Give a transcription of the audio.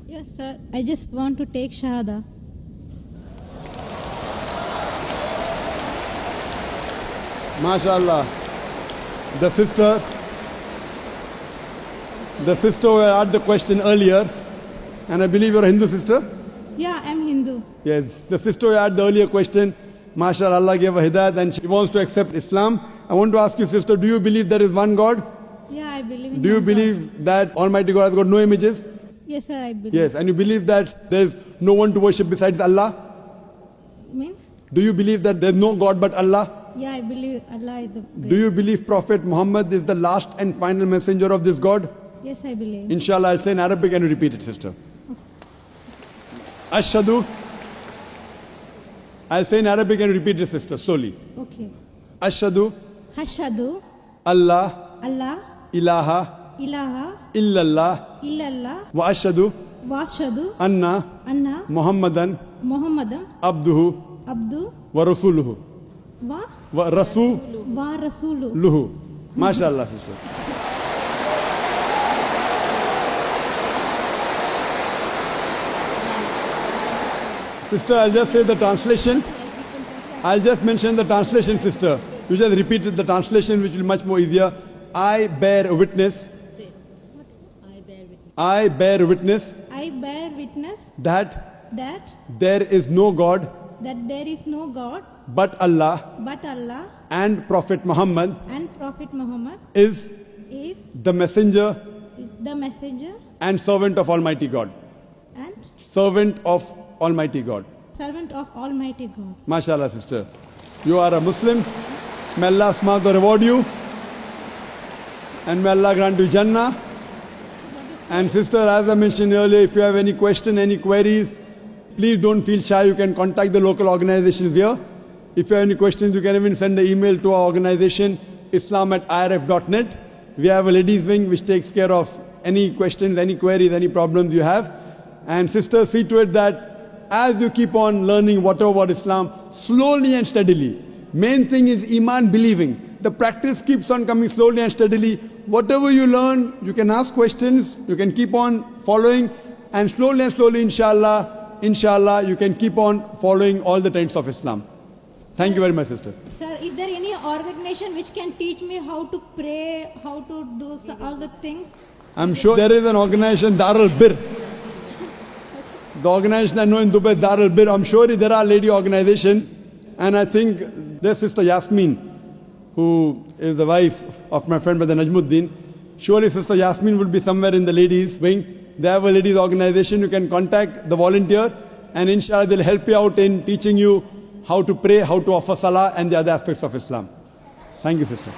Yes, sir. I just want to take Shahada. MashaAllah. The sister who asked the question earlier, and I believe you're a Hindu sister? Yeah, I'm Hindu. Yes, the sister who asked the earlier question, MashaAllah, Allah gave her hidayat and she wants to accept Islam. I want to ask you, sister, do you believe there is one God? Yeah, I believe in Do you one God. believe that Almighty God has got no images? Yes, sir, I believe. Yes, and you believe that there is no one to worship besides Allah? Means? Do you believe that there is no God but Allah? Yeah, I believe Allah is the great. Do you believe Prophet Muhammad is the last and final messenger of this God? Yes, I believe. Inshallah, I'll say in Arabic and you repeat it, sister. Ashhadu. I'll say in Arabic and you repeat it, sister, slowly. Okay. Ashhadu. Hashadu. Allah. Allah. Ilaha. Ilaha. Illallah. Illallah. Wa ashhadu. Washadu. Anna. Anna. Muhammadan. Muhammadan. Abduhu. Abdu. Wa rasuluhu. Wa. Wa rasuluhu. Wa Rasulu. MashaAllah, sister. Sister, I'll just say the translation. I'll just mention the translation, sister. You just repeated the translation, which will be much more easier. I bear witness. I bear witness. I bear witness That that there is no God there is no God but Allah, but Allah, and Prophet Muhammad and Prophet Muhammad is is the messenger the messenger and servant of Almighty God. and Servant of Almighty God. servant of Almighty God. MashaAllah, sister. You are a Muslim. May Allah subhanahu reward you. And may Allah grant you Jannah. And sister, as I mentioned earlier, if you have any question, any queries, please don't feel shy. You can contact the local organizations here. If you have any questions, you can even send an email to our organization, islam@irf.net. We have a ladies wing which takes care of any questions, any queries, any problems you have. And sister, see to it that as you keep on learning whatever about Islam, slowly and steadily. Main thing is Iman, believing. The practice keeps on coming slowly and steadily. Whatever you learn, you can ask questions, you can keep on following, and slowly, inshallah, you can keep on following all the trends of Islam. Thank you very much, sister. Sir, is there any organization which can teach me how to pray, how to do all the things? I'm sure there is an organization, Darul Bir. The organization I know in Dubai, Darul Bir. I'm sure there are lady organizations, and I think there's Sister Yasmin, who is the wife of my friend Brother Najmuddin. Surely Sister Yasmin would be somewhere in the ladies wing. They have a ladies organization. You can contact the volunteer, and inshallah they'll help you out in teaching you how to pray, how to offer salah, and the other aspects of Islam. Thank you, sister.